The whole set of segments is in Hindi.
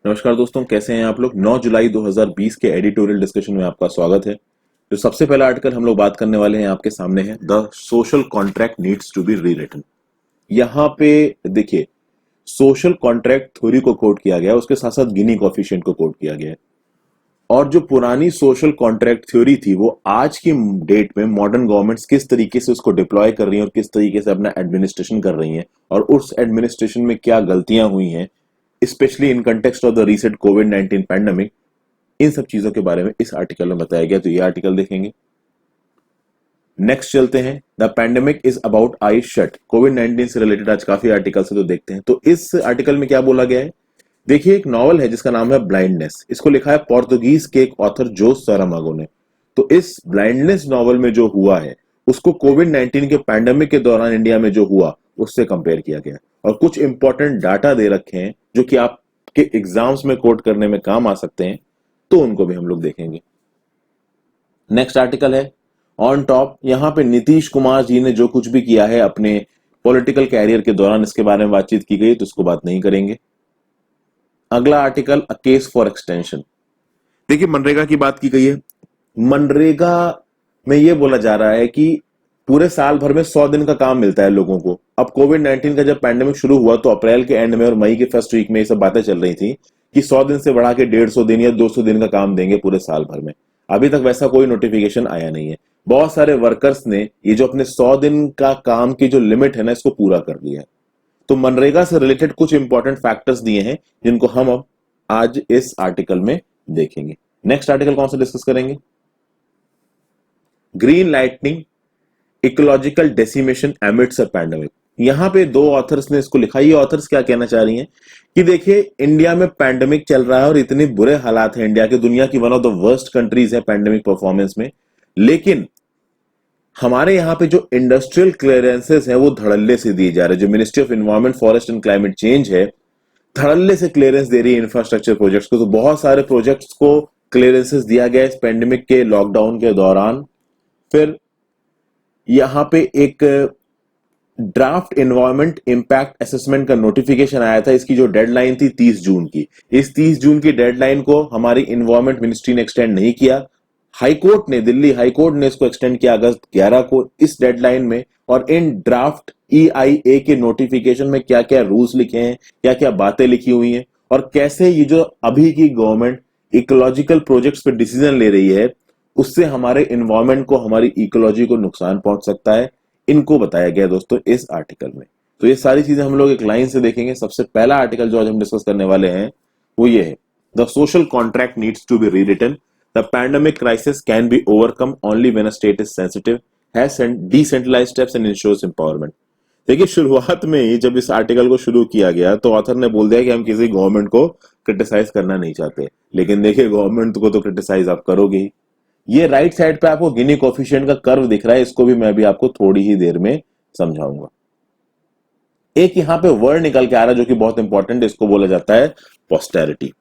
नमस्कार दोस्तों, कैसे हैं आप लोग। 9 जुलाई 2020 के एडिटोरियल डिस्कशन में आपका स्वागत है। जो सबसे पहला आर्टिकल हम लोग बात करने वाले हैं आपके सामने है the social contract needs to be rewritten. यहाँ पे देखिए, सोशल कॉन्ट्रैक्ट थ्योरी को कोट किया गया है, उसके साथ साथ गिनी कोएफिशिएंट को कोट किया गया है। और जो पुरानी सोशल कॉन्ट्रैक्ट थ्योरी थी वो आज की डेट में मॉडर्न गवर्नमेंट्स किस तरीके से उसको डिप्लॉय कर रही हैं और किस तरीके से अपना एडमिनिस्ट्रेशन कर रही हैं और उस एडमिनिस्ट्रेशन में क्या गलतियां हुई हैं, specially in context of the recent कोविड-19 पैंडेमिक, इन सब चीजों के बारे में इस आर्टिकल में बताया गया। तो ये आर्टिकल देखेंगे। नेक्स्ट चलते हैं। The pandemic is about eyes shut. कोविड-19 से रिलेटेड आज काफी आर्टिकल से तो देखते हैं। तो इस आर्टिकल में क्या बोला गया है, देखिए एक नॉवल है जिसका नाम है ब्लाइंडनेस। इसको लिखा है पोर्तुगीज के एक ऑथर जोस सारामागो ने। तो इस ब्लाइंडनेस नॉवल में जो हुआ है उसको कोविड-19 के पैंडेमिक के दौरान इंडिया में जो हुआ उससे कंपेयर किया गया और कुछ इंपॉर्टेंट डाटा दे रखे हैं जो कि आपके एग्जाम्स में कोट करने में काम आ सकते हैं, तो उनको भी हम लोग देखेंगे। नेक्स्ट आर्टिकल है ऑन टॉप। यहां पे नीतीश कुमार जी ने जो कुछ भी किया है अपने पॉलिटिकल कैरियर के दौरान, इसके बारे में बातचीत की गई, तो इसको बात नहीं करेंगे। अगला article a case for extension. देखिए मनरेगा की बात की गई है। मनरेगा में यह बोला जा रहा है कि पूरे साल भर में 100 दिन का काम मिलता है लोगों को। अब कोविड-19 का जब पैंडेमिक शुरू हुआ तो अप्रैल के एंड में और मई के फर्स्ट वीक में ये सब बातें चल रही थी कि 100 दिन से बढ़ा के 150 दिन या 200 दिन का काम देंगे पूरे साल भर में। अभी तक वैसा कोई नोटिफिकेशन आया नहीं है। बहुत सारे वर्कर्स ने ये जो अपने 100 दिन का काम की जो लिमिट है ना, इसको पूरा कर दिया है। तो मनरेगा से रिलेटेड कुछ इंपॉर्टेंट फैक्टर्स दिए हैं जिनको हम अब आज इस आर्टिकल में देखेंगे। नेक्स्ट आर्टिकल कौन सा डिस्कस करेंगे, green lightning ecological decimation amidst a pandemic. यहां पे दो ऑथर्स ने इसको लिखा। ये ऑथर्स क्या कहना चाह रही हैं कि देखिए इंडिया में पैंडेमिक चल रहा है और इतने बुरे हालात हैं इंडिया के, दुनिया की one of the worst countries है पैंडेमिक परफॉर्मेंस में, लेकिन हमारे यहाँ पे जो इंडस्ट्रियल क्लियरेंसेस है वो धड़ल्ले से दिए जा रहे हैं। जो ministry of environment forest and climate change है धड़ल्ले से क्लियरेंस दे रही है इंफ्रास्ट्रक्चर प्रोजेक्ट्स को। तो बहुत सारे प्रोजेक्ट्स को क्लियरेंसेस दिया गया इस पेंडेमिक के लॉकडाउन के दौरान। फिर यहां पे एक ड्राफ्ट एनवायरमेंट इंपैक्ट असेसमेंट का नोटिफिकेशन आया था। इसकी जो डेडलाइन थी 30 जून की, इस 30 जून की डेडलाइन को हमारी एनवायरमेंट मिनिस्ट्री ने एक्सटेंड नहीं किया। हाईकोर्ट ने, दिल्ली हाईकोर्ट ने इसको एक्सटेंड किया अगस्त 11 को इस डेडलाइन में। और इन ड्राफ्ट EIA के नोटिफिकेशन में क्या क्या रूल्स लिखे हैं, क्या क्या बातें लिखी हुई हैं और कैसे ये जो अभी की गवर्नमेंट इकोलॉजिकल प्रोजेक्ट्स पे डिसीजन ले रही है उससे हमारे एनवायरमेंट को, हमारी इकोलॉजी को नुकसान पहुंच सकता है, इनको बताया गया दोस्तों इस आर्टिकल में। तो ये सारी चीजें हम लोग एक लाइन से देखेंगे। सबसे पहला आर्टिकल जो आज हम डिस्कस करने वाले हैं वो ये है, the social contract needs to be rewritten. The pandemic crisis can be overcome only when a state is sensitive, has decentralised steps and ensures empowerment. देखिए शुरुआत में ही जब इस आर्टिकल को शुरू किया गया तो ऑथर ने बोल दिया कि हम किसी गवर्नमेंट को क्रिटिसाइज करना नहीं चाहते, लेकिन देखिए गवर्नमेंट को तो क्रिटिसाइज आप करोगे ही। ये राइट साइड पे आपको गिनी कोएफिशिएंट का कर्व दिख रहा है, इसको भी मैं भी आपको थोड़ी ही देर में समझाऊंगा। एक यहां पे वर्ड निकल के आ रहा है जो कि बहुत इंपॉर्टेंट है, इसको बोला जाता है पोस्टेरिटी।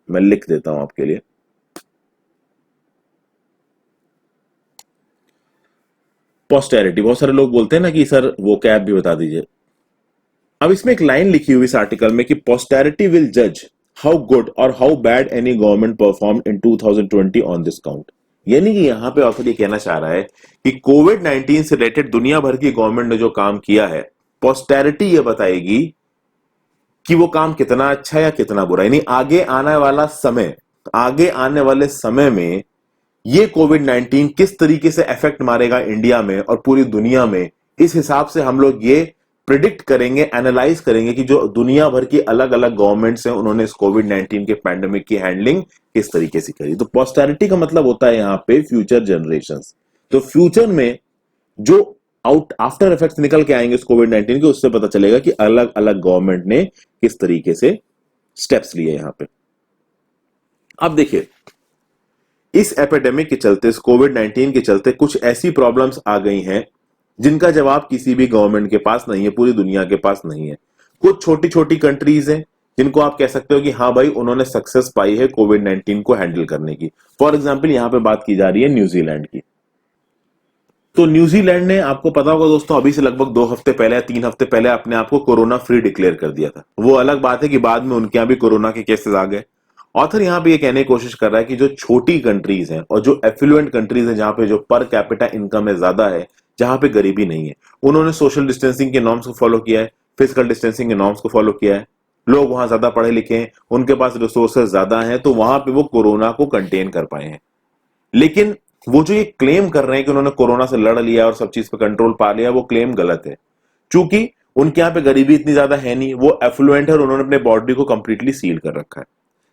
मैं लिख देता हूं आपके लिए। पोस्टेरिटी, बहुत सारे लोग बोलते हैं ना कि सर वो कैब भी बता दीजिए। अब इसमें एक लाइन लिखी हुई इस आर्टिकल में कि पोस्टेरिटी विल जज हाउ गुड और how bad any government perform in 2020 on this count. यानी कि यहां पे ऑथर ये कहना चाह रहा है कि कोविड-19 से रिलेटेड दुनिया भर की गवर्नमेंट ने जो काम किया है, पोस्टेरिटी ये बताएगी कि वो काम कितना अच्छा या कितना बुरा। यानी आगे आने वाला समय, आगे आने वाले समय में ये कोविड-19 किस तरीके से इफेक्ट मारेगा इंडिया में और पूरी दुनिया में, इस हिसाब से हम लोग ये प्रिडिक्ट करेंगे, एनालाइज करेंगे कि जो दुनिया भर की अलग अलग गवर्नमेंट्स हैं उन्होंने इस कोविड-19 के पैंडेमिक की हैंडलिंग किस तरीके से करी। तो पोस्टेरिटी का मतलब होता है यहां पे फ्यूचर जनरेशंस। तो फ्यूचर में जो आउट आफ्टर इफेक्ट्स निकल के आएंगे इस कोविड-19 के, उससे पता चलेगा कि अलग अलग गवर्नमेंट ने किस तरीके से स्टेप्स लिए यहां पे। अब देखिए इस एपिडेमिक के चलते, इस कोविड-19 के चलते कुछ ऐसी प्रॉब्लम्स आ गई हैं जिनका जवाब किसी भी गवर्नमेंट के पास नहीं है, पूरी दुनिया के पास नहीं है। कुछ छोटी छोटी कंट्रीज हैं जिनको आप कह सकते हो कि हाँ भाई उन्होंने सक्सेस पाई है कोविड-19 को हैंडल करने की। फॉर एग्जांपल यहां पे बात की जा रही है न्यूजीलैंड की। तो न्यूजीलैंड ने, आपको पता होगा दोस्तों, अभी से लगभग 2 हफ्ते पहले या 3 हफ्ते पहले अपने आप को कोरोना फ्री डिक्लेयर कर दिया था। वो अलग बात है कि बाद में उनके यहाँ भी कोरोना के केसेस आ गए। ऑथर यहाँ पे ये कहने की कोशिश कर रहा है कि जो छोटी कंट्रीज हैं और जो एफ्लुएंट कंट्रीज हैं, जहां पे जो पर कैपिटा इनकम है ज्यादा है, जहां पे गरीबी नहीं है, उन्होंने सोशल डिस्टेंसिंग के नॉर्म्स को फॉलो किया है, फिजिकल डिस्टेंसिंग के नॉर्म्स को फॉलो किया है, लोग वहां ज्यादा पढ़े लिखे हैं, उनके पास रिसोर्सेज ज्यादा हैं, तो वहां पे वो कोरोना को कंटेन कर पाए हैं। लेकिन वो जो ये क्लेम कर रहे हैं कि उन्होंने कोरोना से लड़ लिया और सब चीज पे कंट्रोल पा लिया, वो क्लेम गलत है। क्योंकि उनके यहाँ पे गरीबी इतनी ज्यादा है नहीं, वो एफ्लुएंट है और उन्होंने अपने बॉडी को कंप्लीटली सील कर रखा है।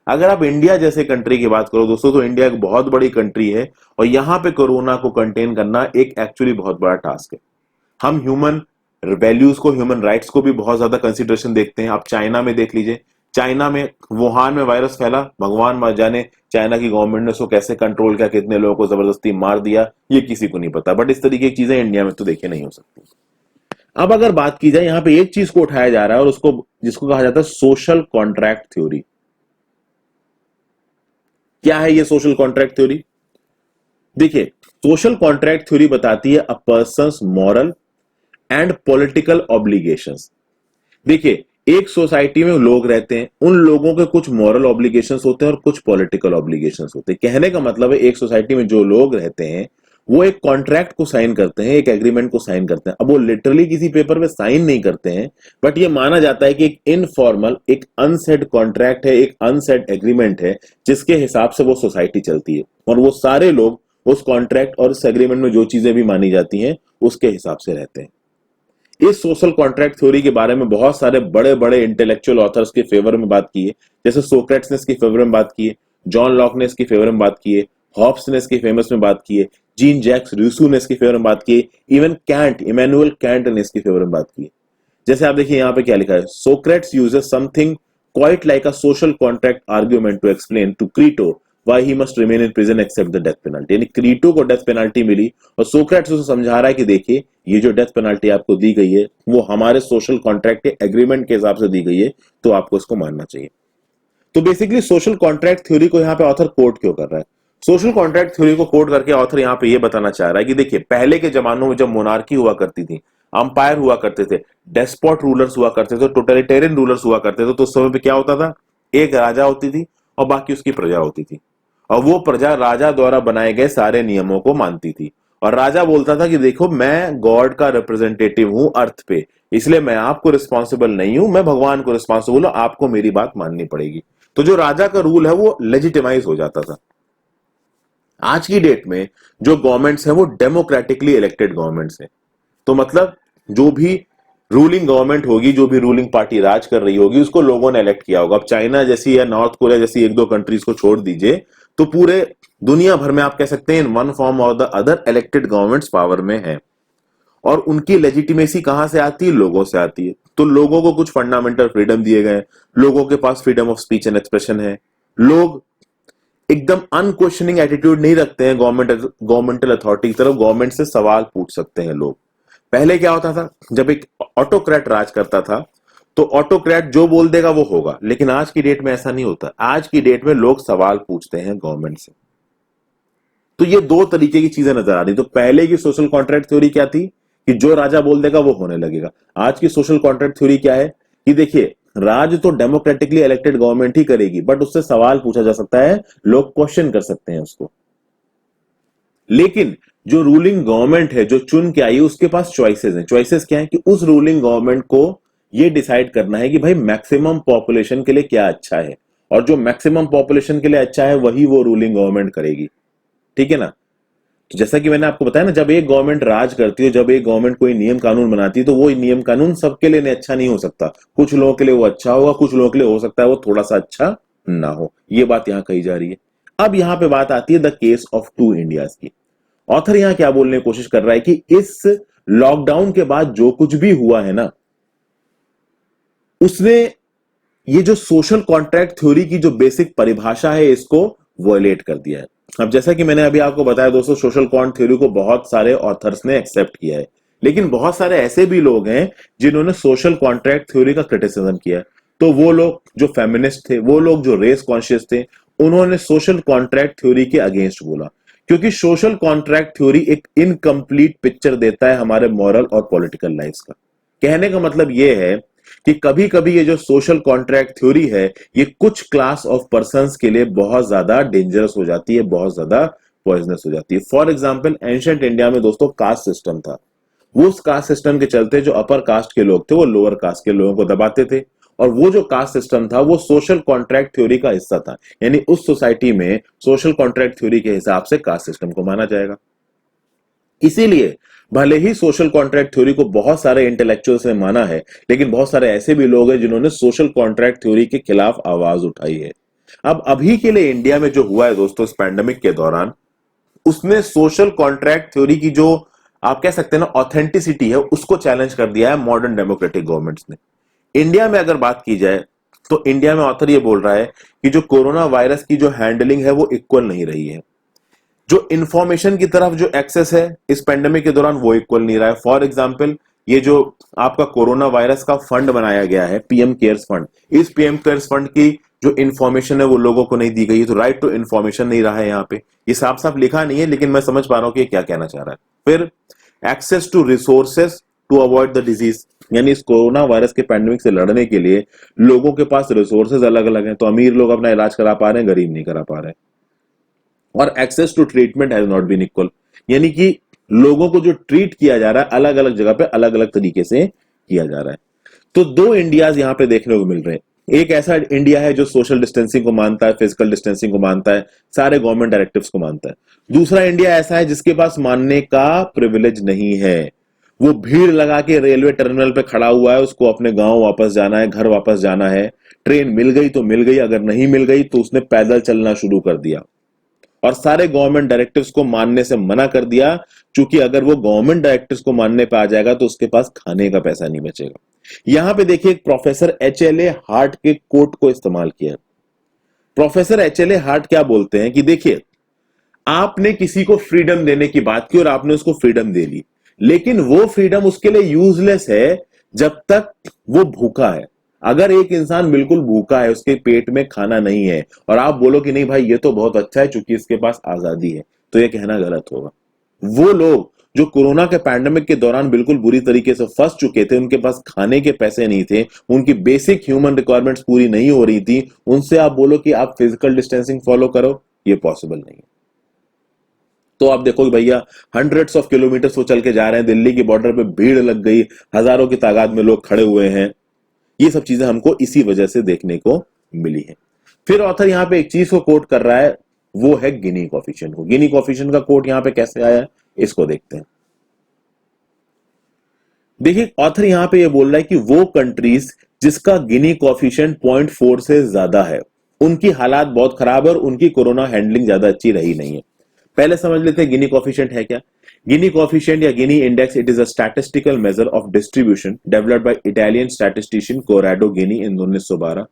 अगर आप इंडिया जैसे कंट्री की बात करो दोस्तों, तो इंडिया एक बहुत बड़ी कंट्री है और यहां पे कोरोना को कंटेन करना एक एक्चुअली बहुत बड़ा टास्क है। हम ह्यूमन वैल्यूज को, ह्यूमन राइट्स को भी बहुत ज्यादा कंसिडरेशन देखते हैं। आप चाइना में देख लीजिए, चाइना में वुहान में वायरस फैला, भगवान जाने चाइना की गवर्नमेंट ने उसको कैसे कंट्रोल किया, कितने लोगों को जबरदस्ती मार दिया, ये किसी को नहीं पता। बट इस तरीके की चीजें इंडिया में तो देखी नहीं हो सकती। अब अगर बात की जाए, यहाँ पे एक चीज को उठाया जा रहा है और उसको, जिसको कहा जाता है सोशल कॉन्ट्रैक्ट थ्योरी। क्या है ये सोशल कॉन्ट्रैक्ट थ्योरी? देखिए, सोशल कॉन्ट्रैक्ट थ्योरी बताती है a person's moral and political obligations. देखिए, एक सोसाइटी में लोग रहते हैं, उन लोगों के कुछ मॉरल ऑब्लिगेशंस होते हैं और कुछ पॉलिटिकल ऑब्लिगेशंस होते हैं। कहने का मतलब है, एक सोसाइटी में जो लोग रहते हैं वो एक कॉन्ट्रैक्ट को साइन करते हैं, एक एग्रीमेंट को साइन करते हैं। अब वो लिटरली किसी पेपर पे साइन नहीं करते हैं, बट ये माना जाता है कि एक इनफॉर्मल, एक अनसेड कॉन्ट्रैक्ट है, एक अनसेड एग्रीमेंट है, जिसके हिसाब से वो सोसाइटी चलती है और वो सारे लोग उस कॉन्ट्रैक्ट और इस एग्रीमेंट में जो चीजें भी मानी जाती हैं उसके हिसाब से रहते हैं। इस सोशल कॉन्ट्रैक्ट थ्योरी के बारे में बहुत सारे बड़े बड़े इंटेलेक्चुअल ऑथर्स के फेवर में बात की है। जैसे सोक्रेट्स ने इसके फेवर में बात की है, जॉन लॉक ने इसके फेवर में बात की है, हॉब्स ने इसके फेमस में बात की है, जीन जैक्स रूसो ने इसके फेवर में बात की है, इवन कैंट, इमैनुअल कैंट ने इसके फेवर में बात की है। जैसे आप देखिए यहाँ पे क्या लिखा है, Socrates uses something quite like a social contract argument to explain to Crito why he must remain in prison except the death penalty। यानी क्रीटो को डेथ पेनाल्टी मिली और सोक्रेट्स उसे समझा रहा है कि देखिए, ये जो डेथ पेनाल्टी आपको दी गई है वो हमारे सोशल कॉन्ट्रैक्ट के एग्रीमेंट के हिसाब से दी गई है, तो आपको इसको मानना चाहिए। तो बेसिकली सोशल कॉन्ट्रैक्ट थ्योरी को यहाँ पे ऑथर कोट क्यों कर रहा है? सोशल कॉन्ट्रैक्ट थ्योरी को कोट करके ऑथर यहाँ पे ये बताना चाह रहा है कि देखिए, पहले के जमानों में जब मोनार्की हुआ करती थी, अंपायर हुआ करते थे, डेस्पॉट रूलर्स हुआ करते थे, टोटलिटेरियन रूलर्स हुआ करते थे, तो उस समय पे क्या होता था, एक राजा होती थी और बाकी उसकी प्रजा होती थी, और वो प्रजा राजा द्वारा बनाए गए सारे नियमों को मानती थी। और राजा बोलता था कि देखो, मैं गॉड का रिप्रेजेंटेटिव हूं अर्थ पे, इसलिए मैं आपको रिस्पॉन्सिबल नहीं हूं, मैं भगवान को रिस्पॉन्सिबल हूं, आपको मेरी बात माननी पड़ेगी। तो जो राजा का रूल है वो लेजिटिमाइज हो जाता था। आज की डेट में जो गवर्नमेंट्स हैं वो डेमोक्रेटिकली इलेक्टेड गवर्नमेंट्स हैं। तो मतलब जो भी रूलिंग गवर्नमेंट होगी, जो भी रूलिंग पार्टी राज कर रही होगी, उसको लोगों ने इलेक्ट किया होगा। अब चाइना जैसी या नॉर्थ कोरिया जैसी एक दो कंट्रीज को छोड़ दीजिए, तो पूरे दुनिया भर में आप कह सकते हैं इन वन फॉर्म और the other elected governments power में है। और उनकी लेजिटिमेसी कहां से आती है? लोगों से आती है। तो लोगों को कुछ फंडामेंटल फ्रीडम दिए गए, लोगों के पास freedom of speech and expression है, लोग एकदम अनक्वेश्चनिंग एटीट्यूड नहीं रखते हैं गवर्नमेंटल अथॉरिटी की तरफ, गवर्नमेंट से सवाल पूछ सकते हैं लोग। पहले क्या होता था, जब एक ऑटोक्रेट राज करता था तो ऑटोक्रेट जो बोल देगा वो होगा, लेकिन आज की डेट में ऐसा नहीं होता। आज की डेट में लोग सवाल पूछते हैं गवर्नमेंट से। तो ये दो तरीके की चीजें नजर आ रही। तो पहले की सोशल कॉन्ट्रैक्ट थ्योरी क्या थी कि जो राजा बोल देगा वो होने लगेगा। आज की सोशल कॉन्ट्रैक्ट थ्योरी क्या है कि देखिए, राज तो डेमोक्रेटिकली इलेक्टेड गवर्नमेंट ही करेगी, बट उससे सवाल पूछा जा सकता है, लोग क्वेश्चन कर सकते हैं उसको। लेकिन जो रूलिंग गवर्नमेंट है, जो चुन के आई है, उसके पास चॉइसेस हैं। चॉइसेस क्या है कि उस रूलिंग गवर्नमेंट को ये डिसाइड करना है कि भाई मैक्सिमम पॉपुलेशन के लिए क्या अच्छा है, और जो मैक्सिमम पॉपुलेशन के लिए अच्छा है वही वो रूलिंग गवर्नमेंट करेगी। ठीक है ना? तो जैसा कि मैंने आपको बताया ना, जब एक गवर्नमेंट राज करती है, जब एक गवर्नमेंट कोई नियम कानून बनाती है, तो वो नियम कानून सबके लिए अच्छा नहीं हो सकता। कुछ लोगों के लिए वो अच्छा होगा, कुछ लोगों के लिए हो सकता है वो थोड़ा सा अच्छा ना हो। ये बात यहां कही जा रही है। अब यहां पे बात आती है the case of two Indias की। ऑथर यहां क्या बोलने की कोशिश कर रहा है कि इस लॉकडाउन के बाद जो कुछ भी हुआ है ना, उसने ये जो सोशल कॉन्ट्रैक्ट थ्योरी की जो बेसिक परिभाषा है, इसको वॉयलेट कर दिया है। अब जैसा कि मैंने अभी आपको बताया दोस्तों, सोशल कॉन्ट्रैक्ट थ्योरी को बहुत सारे ऑथर्स ने एक्सेप्ट किया है, लेकिन बहुत सारे ऐसे भी लोग हैं जिन्होंने सोशल कॉन्ट्रैक्ट थ्योरी का क्रिटिसिज्म किया। तो वो लोग जो फेमिनिस्ट थे, वो लोग जो रेस कॉन्शियस थे, उन्होंने सोशल कॉन्ट्रैक्ट थ्योरी के अगेंस्ट बोला। क्योंकि सोशल कॉन्ट्रैक्ट थ्योरी एक इनकम्प्लीट पिक्चर देता है हमारे मॉरल और पॉलिटिकल लाइफ्स का। कहने का मतलब यह है कि कभी कभी ये जो सोशल कॉन्ट्रैक्ट थ्योरी है ये कुछ क्लास ऑफ पर्संस के लिए बहुत ज्यादा डेंजरस हो जाती है, बहुत ज्यादा पॉइजनस हो जाती है। फॉर एग्जाम्पल एंशिएंट इंडिया में दोस्तों कास्ट सिस्टम था। वो उस कास्ट सिस्टम के चलते जो अपर कास्ट के लोग थे वो लोअर कास्ट के लोगों को दबाते थे, और वो जो कास्ट सिस्टम था वो सोशल कॉन्ट्रैक्ट थ्योरी का हिस्सा था। यानी उस सोसाइटी में सोशल कॉन्ट्रैक्ट थ्योरी के हिसाब से कास्ट सिस्टम को माना जाएगा। इसीलिए भले ही सोशल कॉन्ट्रैक्ट थ्योरी को बहुत सारे इंटेलेक्चुअल्स ने माना है, लेकिन बहुत सारे ऐसे भी लोग हैं जिन्होंने सोशल कॉन्ट्रैक्ट थ्योरी के खिलाफ आवाज उठाई है। अब अभी के लिए इंडिया में जो हुआ है दोस्तों इस पैंडेमिक के दौरान, उसने सोशल कॉन्ट्रैक्ट थ्योरी की जो आप कह सकते हैं ना ऑथेंटिसिटी है उसको चैलेंज कर दिया है मॉडर्न डेमोक्रेटिक गवर्नमेंट्स ने। इंडिया में अगर बात की जाए तो इंडिया में ऑथर ये बोल रहा है कि जो कोरोना वायरस की जो हैंडलिंग है वो इक्वल नहीं रही है। जो इंफॉर्मेशन की तरफ जो एक्सेस है इस पेंडेमिक के दौरान वो इक्वल नहीं रहा है। फॉर एग्जांपल ये जो आपका कोरोना वायरस का फंड बनाया गया है पीएम केयर्स फंड, इस पीएम केयर्स फंड की जो इन्फॉर्मेशन है वो लोगों को नहीं दी गई है, तो राइट टू इन्फॉर्मेशन नहीं रहा है। यहाँ पे ये साफ साफ लिखा नहीं है, लेकिन मैं समझ पा रहा हूं कि ये क्या कहना चाह रहा है। फिर access to resources to avoid the disease, यानी इस कोरोना वायरस के पैंडेमिक से लड़ने के लिए लोगों के पास रिसोर्सेज अलग अलग हैं, तो अमीर लोग अपना इलाज करा पा रहे हैं, गरीब नहीं करा पा रहे हैं। और access to treatment has not been equal, यानी कि लोगों को जो ट्रीट किया जा रहा है अलग अलग जगह पे अलग अलग तरीके से किया जा रहा है। तो दो इंडियाज यहां पे देखने को मिल रहे हैं। एक ऐसा इंडिया है जो सोशल डिस्टेंसिंग को मानता है, फिजिकल डिस्टेंसिंग को मानता है, सारे गवर्नमेंट डायरेक्टिव्स को मानता है। दूसरा इंडिया ऐसा है जिसके पास मानने का प्रिविलेज नहीं है। वो भीड़ लगा के रेलवे टर्मिनल पे खड़ा हुआ है, उसको अपने गांव वापस जाना है, घर वापस जाना है। ट्रेन मिल गई तो मिल गई, अगर नहीं मिल गई तो उसने पैदल चलना शुरू कर दिया और सारे गवर्नमेंट डायरेक्टिव्स को मानने से मना कर दिया, क्योंकि अगर वो गवर्नमेंट डायरेक्टिव्स को मानने पे आ जाएगा तो उसके पास खाने का पैसा नहीं बचेगा। यहां पे देखिए एक प्रोफेसर एचएलए हार्ट के कोट को इस्तेमाल किया। प्रोफेसर एचएलए हार्ट क्या बोलते हैं कि देखिए आपने किसी को फ्रीडम देने की बात की और आपने उसको फ्रीडम दे ली, लेकिन वो फ्रीडम उसके लिए यूजलेस है जब तक वो भूखा है। अगर एक इंसान बिल्कुल भूखा है, उसके पेट में खाना नहीं है, और आप बोलो कि नहीं भाई ये तो बहुत अच्छा है क्योंकि इसके पास आजादी है, तो ये कहना गलत होगा। वो लोग जो कोरोना के पैंडेमिक के दौरान बिल्कुल बुरी तरीके से फंस चुके थे, उनके पास खाने के पैसे नहीं थे, उनकी बेसिक ह्यूमन रिक्वायरमेंट्स पूरी नहीं हो रही थी, उनसे आप बोलो कि आप फिजिकल डिस्टेंसिंग फॉलो करो, ये पॉसिबल नहीं है। तो आप देखो भैया हंड्रेड्स ऑफ किलोमीटर्स वो चल के जा रहे हैं, दिल्ली की बॉर्डर पे भीड़ लग गई, हजारों की तादाद में लोग खड़े हुए हैं। ये सब चीजें हमको इसी वजह से देखने को मिली है। फिर ऑथर यहां पे एक चीज को कोट कर रहा है, वो है गिनी कोफिशिएंट को। गिनी कोफिशिएंट का कोट यहां पे कैसे आया है इसको देखते हैं। देखिए ऑथर यहां पे ये बोल रहा है कि वो कंट्रीज जिसका गिनी कोफिशिएंट 0.4 से ज्यादा है उनकी हालात बहुत खराब है और उनकी कोरोना हैंडलिंग ज्यादा अच्छी रही नहीं है। पहले समझ लेते हैं गिनी कोफिशिएंट है क्या। गिनी कोफिशिएंट या Gini index, it is a statistical measure of distribution developed by Italian statistician Corrado Gini in 1912।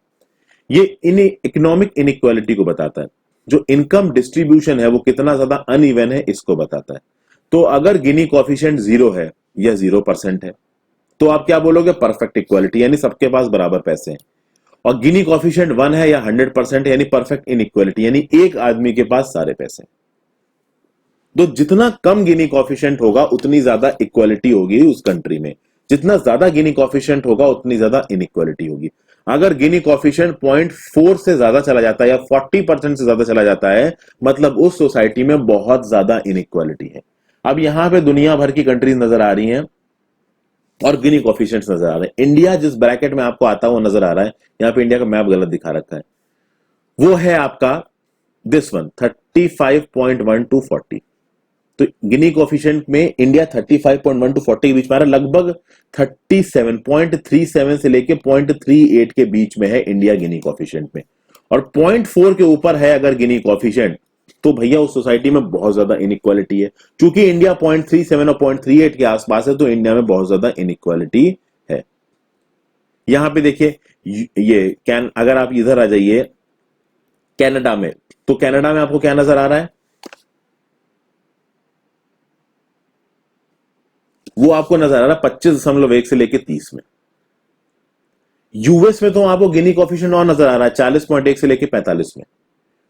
ये इकोनॉमिक इनइक्वालिटी को बताता है, जो इनकम डिस्ट्रीब्यूशन है वो कितना ज्यादा अनइवन है इसको बताता है। तो अगर गिनी कोफिशिएंट 0 है या 0% है तो आप क्या बोलोगे, परफेक्ट इक्वालिटी, यानी सबके पास बराबर पैसे हैं। और गिनी कोफिशिएंट 1 है या 100% यानी परफेक्ट इनइक्वालिटी, यानी एक आदमी के पास सारे पैसे हैं। तो जितना कम गिनी कोफिशिएंट होगा उतनी ज्यादा इक्वालिटी होगी उस कंट्री में, जितना ज्यादा गिनी कोफिशिएंट होगा उतनी ज्यादा इनइक्वालिटी होगी। अगर गिनी कोफिशिएंट 0.4 से ज्यादा चला जाता है या 40% से ज्यादा चला जाता है, मतलब उस सोसाइटी में बहुत ज्यादा इनइक्वालिटी है। अब यहां पे दुनिया भर की कंट्रीज नजर आ रही हैं और गिनी कोफिशिएंट्स नजर आ रहे हैं। इंडिया जिस ब्रैकेट में आपको आता है वो नजर आ रहा है, यहां पे इंडिया का मैप गलत दिखा रखा है, वो है आपका दिस वन 35.1 टू 40। तो गिनी कोफिशिएंट में इंडिया 35.1 टू 40 के बीच में आ रहा है, लगभग 37.37 से लेके 0.38 के बीच में है इंडिया गिनी कोफिशिएंट में। और 0.4 के ऊपर है अगर गिनी कोफिशिएंट, तो भैया उस सोसाइटी में बहुत ज्यादा इनइक्वालिटी है। क्योंकि इंडिया 0.37 और 0.38 के आसपास है, तो इंडिया में बहुत ज्यादा इनइक्वालिटी है। यहां पे देखिए ये अगर आप इधर आ जाइए कनाडा में, तो कनाडा में आपको क्या नजर आ रहा है, वो आपको नजर आ रहा है 25.1 से लेके 30 में। यूएस में तो आपको गिनी कोफिशिएंट और नजर आ रहा है 40.1 से लेके 45 में।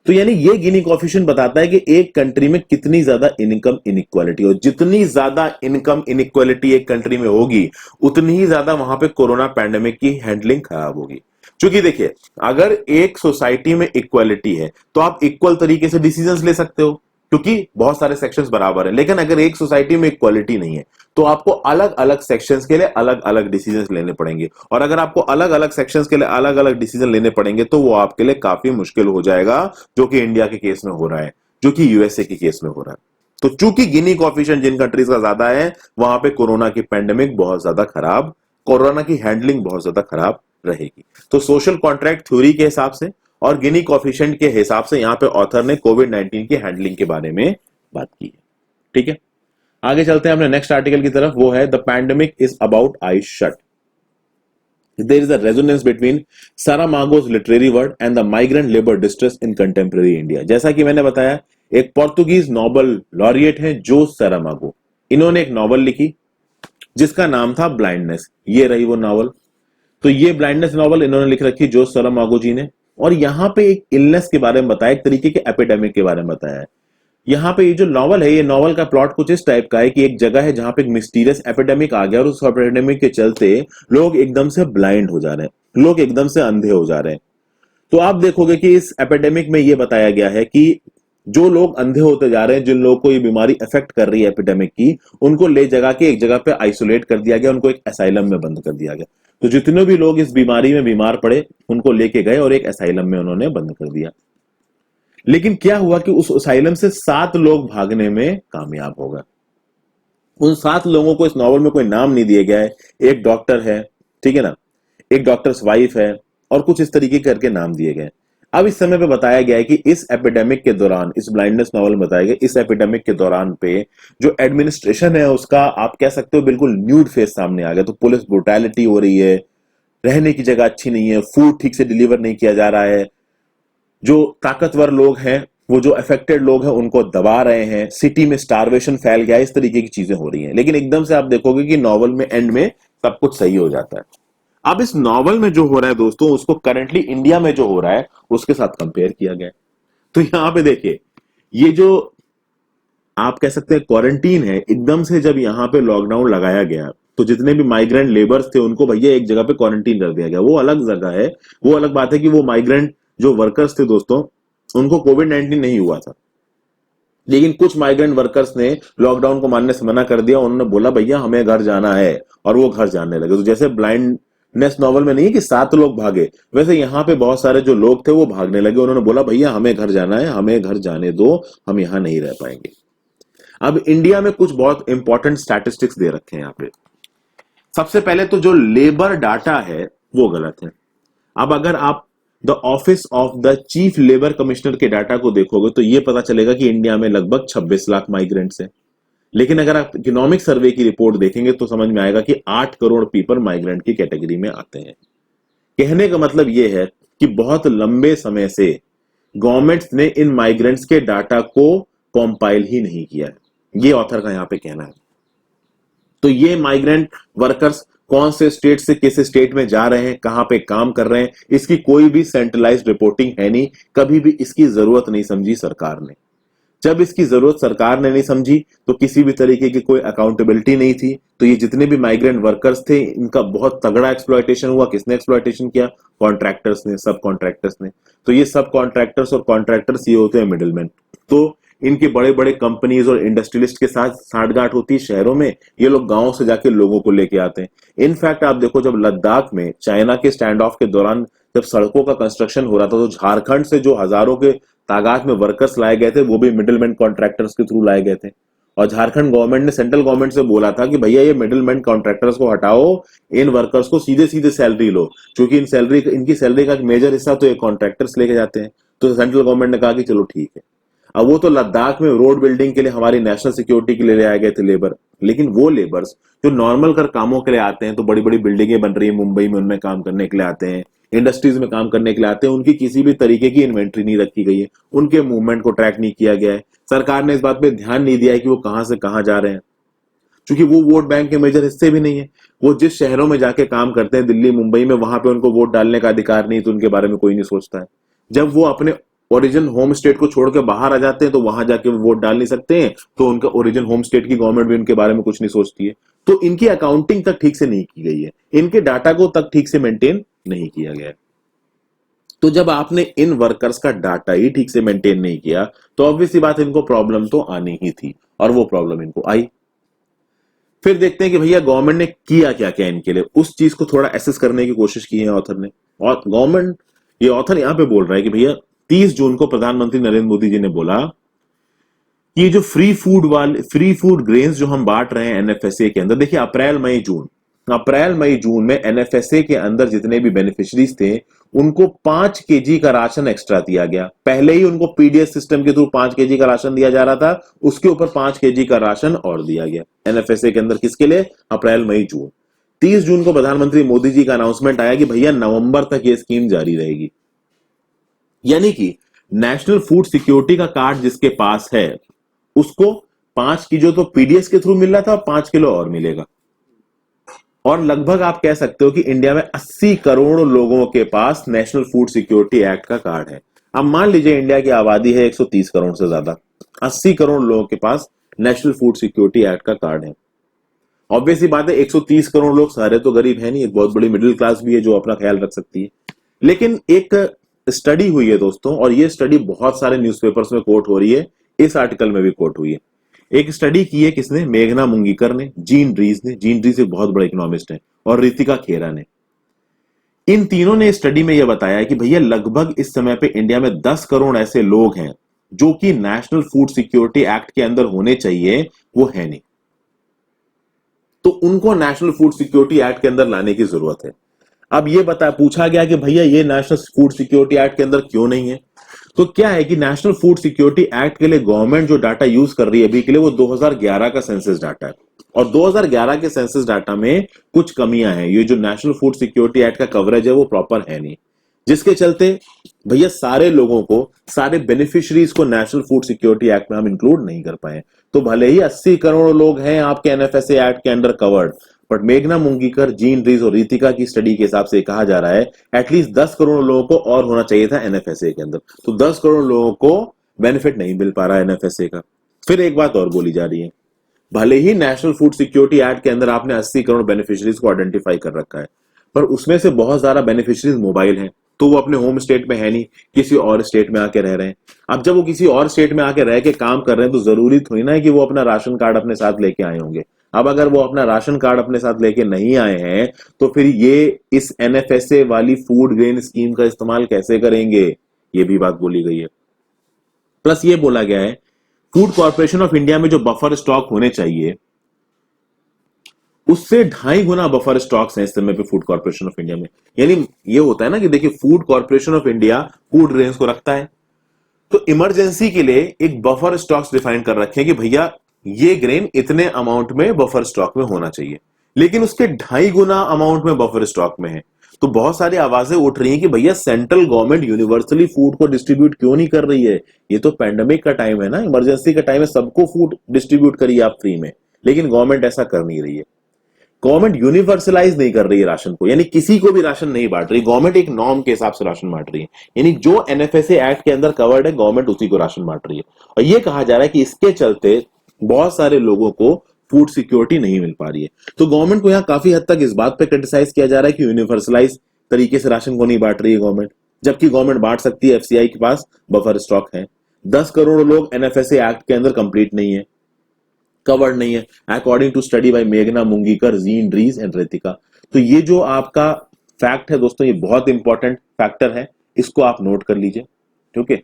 तो यानी ये गिनी कोएफिशिएंट बताता है कि एक कंट्री में कितनी ज्यादा इनकम इनइक्वालिटी, और जितनी ज्यादा इनकम इनइक्वालिटी एक कंट्री में होगी उतनी ही ज्यादा वहां पे कोरोना पैंडेमिक की हैंडलिंग खराब होगी। क्योंकि देखिए, अगर एक सोसाइटी में इक्वालिटी है तो आप इक्वल तरीके से डिसीजंस ले सकते हो, क्योंकि बहुत सारे सेक्शंस बराबर है। लेकिन अगर एक सोसाइटी में इक्वालिटी नहीं है तो आपको अलग अलग सेक्शंस के लिए अलग अलग डिसीजंस लेने पड़ेंगे, और अगर आपको अलग अलग सेक्शंस के लिए अलग अलग डिसीजन लेने पड़ेंगे तो वो आपके लिए काफी मुश्किल हो जाएगा, जो कि इंडिया के केस में हो रहा है, जो कि यूएसए के केस में हो रहा है। तो चूंकि गिनी कोएफिशिएंट जिन कंट्रीज का ज्यादा है, वहां पे कोरोना की पैंडेमिक बहुत ज्यादा खराब, कोरोना की हैंडलिंग बहुत ज्यादा खराब रहेगी। तो सोशल कॉन्ट्रैक्ट थ्योरी के हिसाब से और गिनी कोएफिशिएंट के हिसाब से यहां पे ऑथर ने कोविड-19 की हैंडलिंग के बारे में बात की है। ठीक है, आगे चलते हैं अपने नेक्स्ट आर्टिकल की तरफ। वो है the pandemic is about eyes shut, there is a resonance between Saramago's literary word and the migrant labour distress in contemporary India. जैसा कि मैंने बताया, एक पोर्तुगीज नोबेल लॉरिएट है जोस सारामागो, इन्होंने एक नॉवल लिखी जिसका नाम था ब्लाइंडनेस। ये रही वो नॉवल। तो ये ब्लाइंडनेस नॉवल इन्होंने लिख रखी जोस सारामागो जी ने, और यहां पे एक इलनेस के बारे में बताया, एक तरीके के एपिडेमिक के बारे में बताया है। यहाँ पे ये जो नॉवल है, ये नॉवल का प्लॉट कुछ इस टाइप का है कि एक जगह है जहां पे एक मिस्टीरियस एपिडेमिक आ गया, और उस एपिडेमिक के चलते लोग एकदम से ब्लाइंड हो जा रहे हैं, लोग एकदम से अंधे हो जा रहे हैं। तो आप देखोगे कि इस एपिडेमिक में ये बताया गया है कि जो लोग अंधे होते जा रहे हैं, जिन लोगों को ये बीमारी अफेक्ट कर रही है एपिडेमिक की, उनको ले जगह के एक जगह पे आइसोलेट कर दिया गया, उनको एक असाइलम में बंद कर दिया गया। तो जितने भी लोग इस बीमारी में बीमार पड़े उनको लेके गए और एक असाइलम में उन्होंने बंद कर दिया। लेकिन क्या हुआ कि उस असाइलम से 7 लोग भागने में कामयाब हो गए। उन 7 लोगों को इस नॉवल में कोई नाम नहीं दिया गया है। एक डॉक्टर है, ठीक है ना, एक डॉक्टर्स वाइफ है, और कुछ इस तरीके करके नाम दिए गए। अब इस समय पे बताया गया है कि इस एपिडेमिक के दौरान, इस ब्लाइंडनेस नॉवल में बताया गया, इस एपिडेमिक के दौरान पे जो एडमिनिस्ट्रेशन है उसका आप कह सकते हो बिल्कुल न्यूड फेस सामने आ गया। तो पुलिस ब्रुटैलिटी हो रही है, रहने की जगह अच्छी नहीं है, फूड ठीक से डिलीवर नहीं किया जा रहा है, जो ताकतवर लोग हैं, वो जो अफेक्टेड लोग हैं उनको दबा रहे हैं, सिटी में स्टारवेशन फैल गया, इस तरीके की चीजें हो रही हैं। लेकिन एकदम से आप देखोगे कि नॉवल में एंड में सब कुछ सही हो जाता है। अब इस नॉवल में जो हो रहा है दोस्तों, उसको करंटली इंडिया में जो हो रहा है उसके साथ कंपेयर किया गया है। तो यहां पे देखिए, ये जो आप कह सकते हैं क्वारंटीन है, एकदम से जब यहां पे लॉकडाउन लगाया गया तो जितने भी माइग्रेंट लेबर्स थे उनको भैया एक जगह पे क्वारंटीन कर दिया गया। वो अलग जगह है, वो अलग बात है कि वो माइग्रेंट जो वर्कर्स थे दोस्तों, उनको कोविड-19 नहीं हुआ था, लेकिन कुछ माइग्रेंट वर्कर्स ने लॉकडाउन को मानने से मना कर दिया। उन्होंने बोला भैया हमें घर जाना है, और वो घर जाने लगे। तो जैसे ब्लाइंडनेस नॉवल में नहीं है कि 7 लोग भागे, वैसे यहाँ पे बहुत सारे जो लोग थे वो भागने लगे। उन्होंने बोला भैया हमें घर जाना है, हमें घर जाने दो, हम यहाँ नहीं रह पाएंगे। अब इंडिया में कुछ बहुत इंपॉर्टेंट स्टैटिस्टिक्स दे रखे हैं यहाँ पे। सबसे पहले तो जो लेबर डाटा है वो गलत है। अब अगर आप the office of the chief labour commissioner के डाटा को देखोगे तो ये पता चलेगा कि इंडिया में लगभग 26 लाख माइग्रेंट्स हैं। लेकिन अगर आप इकोनॉमिक सर्वे की रिपोर्ट देखेंगे तो समझ में आएगा कि 8 करोड़ पीपल माइग्रेंट की कैटेगरी में आते हैं। कहने का मतलब यह है कि बहुत लंबे समय से गवर्नमेंट्स ने इन माइग्रेंट्स के डाटा को कंपाइल ही नहीं किया है, ये ऑथर का यहां पे कहना है। तो ये माइग्रेंट वर्कर्स कौन से स्टेट से किस स्टेट में जा रहे हैं, कहां पे काम कर रहे हैं, इसकी कोई भी सेंट्रलाइज्ड रिपोर्टिंग है नहीं। कभी भी इसकी जरूरत नहीं समझी सरकार ने। जब इसकी जरूरत सरकार ने नहीं समझी तो किसी भी तरीके की कोई अकाउंटेबिलिटी नहीं थी। तो ये जितने भी माइग्रेंट वर्कर्स थे इनका बहुत तगड़ा एक्सप्लॉयटेशन हुआ। किसने एक्सप्लॉयटेशन किया? कॉन्ट्रैक्टर्स ने, सब कॉन्ट्रैक्टर्स ने। तो ये सब कॉन्ट्रैक्टर्स और कॉन्ट्रैक्टर्स ये होते हैं मिडिलमैन। तो इनके बड़े बड़े कंपनीज और इंडस्ट्रियलिस्ट के साथ साठगांठ होती है शहरों में, ये लोग गांवों से जाके लोगों को लेके आते हैं। इनफैक्ट आप देखो, जब लद्दाख में चाइना के स्टैंड ऑफ के दौरान जब सड़कों का कंस्ट्रक्शन हो रहा था तो झारखंड से जो हजारों के तादाद में वर्कर्स लाए गए थे वो भी मिडिलमैन कॉन्ट्रैक्टर्स के थ्रू लाए गए थे। और झारखंड गवर्नमेंट ने सेंट्रल गवर्नमेंट से बोला था कि भैया ये मिडिलमैन कॉन्ट्रैक्टर्स को हटाओ, इन वर्कर्स को सीधे सीधे सैलरी लो, क्योंकि इनकी सैलरी का एक मेजर हिस्सा तो ये कॉन्ट्रैक्टर्स लेके जाते हैं। तो सेंट्रल गवर्नमेंट ने कहा कि चलो ठीक है। अब वो तो लद्दाख में रोड बिल्डिंग के लिए, हमारी नेशनल सिक्योरिटी के लिए ले आए गए थे लेबर, लेकिन वो लेबर्स जो नॉर्मल कर कामों के लिए आते हैं, तो बड़ी बड़ी बिल्डिंगें बन रही है मुंबई में, उनमें काम करने के लिए आते हैं, इंडस्ट्रीज में काम करने के लिए आते हैं, उनकी किसी भी तरीके की इन्वेंट्री नहीं रखी गई है, उनके मूवमेंट को ट्रैक नहीं किया गया है। सरकार ने इस बात पे ध्यान नहीं दिया है कि वो कहां से कहां जा रहे हैं, क्योंकि वो वोट बैंक के मेजर हिस्से भी नहीं है। वो जिस शहरों में जाके काम करते हैं, दिल्ली मुंबई में, वहां पे उनको वोट डालने का अधिकार नहीं, तो उनके बारे में कोई नहीं सोचता है। जब वो अपने ओरिजिन होम स्टेट को छोड़ के बाहर आ जाते हैं तो वहां जाके वो वोट डाल नहीं सकते हैं, तो उनका ओरिजिन होम स्टेट की गवर्नमेंट भी उनके बारे में कुछ नहीं सोचती है। तो इनकी अकाउंटिंग तक ठीक से नहीं की गई है, इनके डाटा को तक ठीक से मेंटेन नहीं किया गया है। तो जब आपने इन वर्कर्स का डाटा ही ठीक से मेंटेन नहीं किया तो ऑब्वियस सी बात, इनको प्रॉब्लम तो आनी ही थी, और वो प्रॉब्लम इनको आई। फिर देखते हैं कि भैया गवर्नमेंट ने किया क्या क्या इनके लिए, उस चीज को थोड़ा एसेस करने की कोशिश की है ऑथर ने। और गवर्नमेंट, ये ऑथर यहां पे बोल रहा है कि भैया 30 जून को प्रधानमंत्री नरेंद्र मोदी जी ने बोला कि ये जो फ्री फूड ग्रेन्स जो हम बांट रहे हैं एनएफएसए के अंदर, देखिए अप्रैल मई जून में एनएफएसए के अंदर जितने भी बेनिफिशरीज थे उनको 5 केजी का राशन एक्स्ट्रा दिया गया। पहले ही उनको पीडीएस सिस्टम के थ्रू 5 केजी का राशन दिया जा रहा था, उसके ऊपर 5 केजी का राशन और दिया गया एनएफएसए के अंदर। किसके लिए? अप्रैल मई जून। 30 जून को प्रधानमंत्री मोदी जी का अनाउंसमेंट आया कि भैया नवंबर तक ये स्कीम जारी रहेगी। यानी कि नेशनल फूड सिक्योरिटी का कार्ड जिसके पास है उसको 5 किलो तो पीडीएस के थ्रू मिल रहा था, 5 किलो और मिलेगा। और लगभग आप कह सकते हो कि इंडिया में 80 करोड़ लोगों के पास नेशनल फूड सिक्योरिटी एक्ट का कार्ड है। अब मान लीजिए इंडिया की आबादी है 130 करोड़ से ज्यादा, 80 करोड़ लोगों के पास नेशनल फूड सिक्योरिटी एक्ट का कार्ड है। ऑब्वियसली बात है 130 करोड़ लोग सारे तो गरीब है नहीं, एक बहुत बड़ी मिडिल क्लास भी है जो अपना ख्याल रख सकती है। लेकिन एक स्टडी हुई है दोस्तों, और ये स्टडी बहुत सारे न्यूज़पेपर्स में कोट हो रही है, इस आर्टिकल में भी कोट हुई है। एक स्टडी की है किसने? मेघना मुंगीकर ने, जीन रीज एक बहुत बड़े इकोनॉमिस्ट हैं, और रितिका खेरा ने। इन तीनों ने स्टडी में यह बताया कि भैया लगभग इस समय पे इंडिया में 10 करोड़ ऐसे लोग हैं जो कि नेशनल फूड सिक्योरिटी एक्ट के अंदर होने चाहिए, वो है नहीं। तो उनको नेशनल फूड सिक्योरिटी एक्ट के अंदर लाने की जरूरत है। अब ये पूछा गया कि भैया ये नेशनल फूड सिक्योरिटी एक्ट के अंदर क्यों नहीं है? तो क्या है कि नेशनल फूड सिक्योरिटी एक्ट के लिए गवर्नमेंट जो डाटा यूज कर रही है अभी के लिए वो 2011 का सेंसस डाटा है, और 2011 के सेंसस डाटा में कुछ कमियां हैं। ये जो नेशनल फूड सिक्योरिटी एक्ट का कवरेज है वो प्रॉपर है नहीं, जिसके चलते भैया सारे लोगों को, सारे बेनिफिशरीज को नेशनल फूड सिक्योरिटी एक्ट में हम इंक्लूड नहीं कर पाए। तो भले ही 80 करोड़ लोग हैं आपके एनएफएसए एक्ट के अंडर कवर्ड, बट मेघना मुंगीकर, जीन रीज और रितिका की स्टडी के हिसाब से कहा जा रहा है एटलीस्ट 10 करोड़ लोगों को और होना चाहिए था एनएफएसए के अंदर। तो 10 करोड़ लोगों को बेनिफिट नहीं मिल पा रहा है एनएफएसए का। फिर एक बात और बोली जा रही है, भले ही नेशनल फूड सिक्योरिटी एक्ट के अंदर आपने 80 करोड़ बेनिफिशरीज को आइडेंटिफाई कर रखा है, पर उसमें से बहुत ज्यादा बेनिफिशरीज मोबाइल हैं, तो वो अपने होम स्टेट में है नहीं, किसी और स्टेट में आके रह रहे हैं। अब जब वो किसी और स्टेट में आके रह के काम कर रहे हैं तो जरूरी थोड़ी ना है कि वो अपना राशन कार्ड अपने साथ लेके आए होंगे। अब अगर वो अपना राशन कार्ड अपने साथ लेके नहीं आए हैं तो फिर ये इस एनएफएसए वाली फूड ग्रेन स्कीम का इस्तेमाल कैसे करेंगे, ये भी बात बोली गई है। प्लस ये बोला गया है फूड कॉर्पोरेशन ऑफ इंडिया में जो बफर स्टॉक होने चाहिए उससे 2.5 गुना बफर स्टॉक्स हैं इस समय पे फूड कॉर्पोरेशन ऑफ इंडिया में। यानी ये होता है ना कि देखिए food corporation of India food grains को रखता है, तो इमरजेंसी के लिए एक बफर स्टॉक्स डिफाइन कर रखे हैं कि भैया ये ग्रेन इतने अमाउंट में बफर स्टॉक में होना चाहिए, लेकिन उसके 2.5 गुना अमाउंट में बफर स्टॉक में है। तो बहुत सारी आवाजें उठ रही हैं कि भैया सेंट्रल गवर्नमेंट यूनिवर्सली फूड को डिस्ट्रीब्यूट क्यों नहीं कर रही है? ये तो पैंडेमिक का टाइम है ना, इमरजेंसी का टाइम है, सबको फूड डिस्ट्रीब्यूट करिए आप फ्री में, लेकिन गवर्नमेंट ऐसा कर नहीं रही है। गवर्नमेंट यूनिवर्सलाइज नहीं कर रही है राशन को, यानी किसी को भी राशन नहीं बांट रही गवर्नमेंट, एक नॉर्म के हिसाब से राशन बांट रही है। यानी जो एनएफएसए एक्ट के अंदर कवर्ड है गवर्नमेंट उसी को राशन बांट रही है। और ये कहा जा रहा है कि इसके चलते बहुत सारे लोगों को फूड सिक्योरिटी नहीं मिल पा रही है। तो गवर्नमेंट को यहाँ काफी हद तक इस बात पे क्रिटिसाइज किया जा रहा है कि यूनिवर्सलाइज तरीके से राशन को नहीं बांट रही है गवर्नमेंट, जबकि गवर्नमेंट बांट सकती है, एफसीआई के पास बफर स्टॉक है। 10 करोड़ लोग एनएफएसए एक्ट के अंदर कंप्लीट नहीं है, कवर्ड नहीं है, अकॉर्डिंग टू स्टडी बाय मेघना मुंगीकर, जीन रीज एंड रितिका। तो ये जो आपका फैक्ट है दोस्तों, ये बहुत इंपॉर्टेंट फैक्टर है, इसको आप नोट कर लीजिए, ठीक है।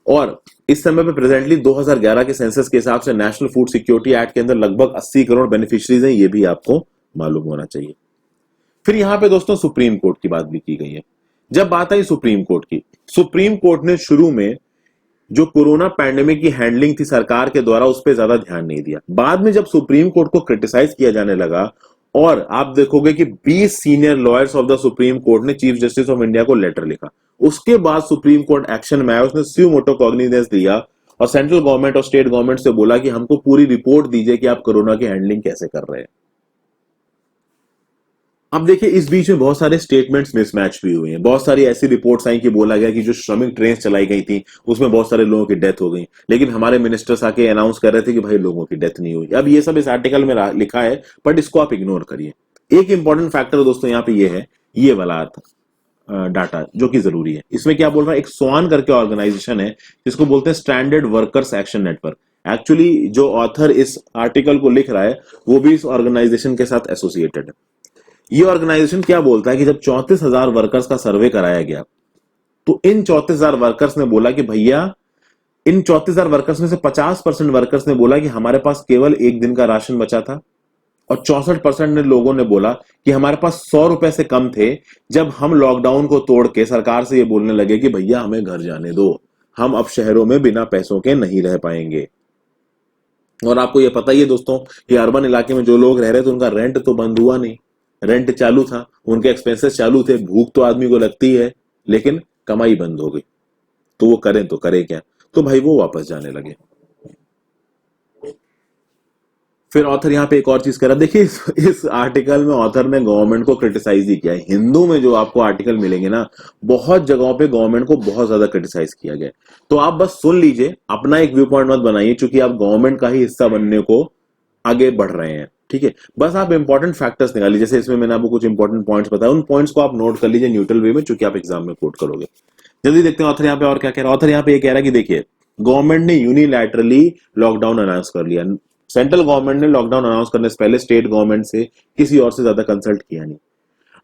और इस समय पे प्रेजेंटली 2011 के सेंसस के हिसाब से नेशनल फूड सिक्योरिटी एक्ट के अंदर लगभग 80 करोड़ बेनिफिशरीज हैं, ये भी आपको मालूम होना चाहिए। फिर यहां पे दोस्तों सुप्रीम कोर्ट की बात भी की गई है। जब बात आई सुप्रीम कोर्ट की, सुप्रीम कोर्ट ने शुरू में जो कोरोना पैंडेमिक की हैंडलिंग थी सरकार के द्वारा उस पर ज्यादा ध्यान नहीं दिया। बाद में जब सुप्रीम कोर्ट को क्रिटिसाइज किया जाने लगा, और आप देखोगे कि 20 senior lawyers of the supreme court ने चीफ जस्टिस ऑफ इंडिया को लेटर लिखा, उसके बाद सुप्रीम कोर्ट एक्शन में आया, उसने स्यू मोटो कॉग्निजेंस दिया और सेंट्रल गवर्नमेंट और स्टेट गवर्नमेंट से बोला कि हमको पूरी रिपोर्ट दीजिए कि आप कोरोना की हैंडलिंग कैसे कर रहे हैं। अब देखिए इस बीच में बहुत सारे स्टेटमेंट्स मिसमैच भी हुए हैं, बहुत सारी ऐसी रिपोर्ट्स आई कि बोला गया कि जो श्रमिक ट्रेन चलाई गई थी उसमें बहुत सारे लोगों की डेथ हो गई, लेकिन हमारे मिनिस्टर्स आके अनाउंस कर रहे थे कि भाई लोगों की डेथ नहीं हुई। अब ये सब इस आर्टिकल में लिखा है, बट इसको आप इग्नोर करिए। एक इंपॉर्टेंट फैक्टर दोस्तों यहाँ पे ये है, ये वाला डाटा जो कि जरूरी है। इसमें क्या बोल रहा है, एक स्वान करके ऑर्गेनाइजेशन है जिसको बोलते हैं standard workers action network. Actually जो ऑथर इस आर्टिकल को लिख रहा है वो भी इस ऑर्गेनाइजेशन के साथ एसोसिएटेड है। ये ऑर्गेनाइजेशन क्या बोलता है कि जब 34,000 वर्कर्स का सर्वे कराया गया तो इन 34,000 वर्कर्स ने बोला कि भैया, इन 34,000 वर्कर्स में से 50% वर्कर्स ने बोला कि हमारे पास केवल एक दिन का राशन बचा था, और 64% ने लोगों ने बोला कि हमारे पास 100 रुपए से कम थे जब हम लॉकडाउन को तोड़ के सरकार से ये बोलने लगे कि भैया हमें घर जाने दो, हम अब शहरों में बिना पैसों के नहीं रह पाएंगे। और आपको ये पता ही है दोस्तों, ये अर्बन इलाके में जो लोग रह रहे थे उनका रेंट तो बंद हुआ नहीं, रेंट चालू था, उनके एक्सपेंसेस चालू थे, भूख तो आदमी को लगती है, लेकिन कमाई बंद हो गई, तो वो करें तो करे क्या, तो भाई वो वापस जाने लगे। फिर ऑथर यहाँ पे एक और चीज कह रहा है, देखिए इस आर्टिकल में ऑथर ने गवर्नमेंट को क्रिटिसाइज ही किया है। हिंदू में जो आपको आर्टिकल मिलेंगे ना, बहुत जगहों पे गवर्नमेंट को बहुत ज्यादा क्रिटिसाइज किया गया है। तो आप बस सुन लीजिए, अपना एक व्यू पॉइंट मत बनाइए, क्योंकि आप गवर्नमेंट का ही हिस्सा बनने को आगे बढ़ रहे हैं, ठीक है। बस आप इंपॉर्टेंट फैक्टर्स निकालिए, जैसे इसमें मैंने आपको कुछ इंपॉर्टेंट पॉइंट्स बताया, उन पॉइंट्स को आप नोट कर लीजिए न्यूट्रल वे में, चूंकि आप एग्जाम में कोट करोगे। जल्दी देखते हैं ऑथर यहाँ पे और क्या कह रहा है। ऑथर यहाँ पे ये कह रहा है कि देखिए, गवर्नमेंट ने यूनिलैटरली लॉकडाउन अनाउंस कर लिया। सेंट्रल गवर्नमेंट ने लॉकडाउन अनाउंस करने से पहले स्टेट गवर्नमेंट से किसी और से ज्यादा कंसल्ट किया नहीं।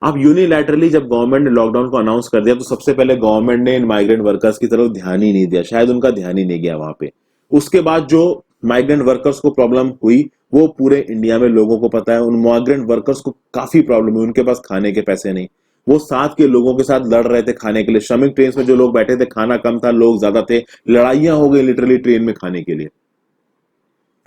अब यूनिलैटरली जब गवर्नमेंट ने लॉकडाउन को अनाउंस कर दिया तो सबसे पहले गवर्नमेंट ने इन माइग्रेंट वर्कर्स की तरफ ध्यान ही नहीं दिया, शायद उनका ध्यान ही नहीं गया वहां पे। उसके बाद जो माइग्रेंट वर्कर्स को प्रॉब्लम हुई वो पूरे इंडिया में लोगों को पता है। उन माइग्रेंट वर्कर्स को काफी प्रॉब्लम हुई, उनके पास खाने के पैसे नहीं, वो साथ के लोगों के साथ लड़ रहे थे खाने के लिए। श्रमिक ट्रेन में जो लोग बैठे थे, खाना कम था, लोग ज्यादा थे, लड़ाइयां हो गई लिटरली ट्रेन में खाने के लिए।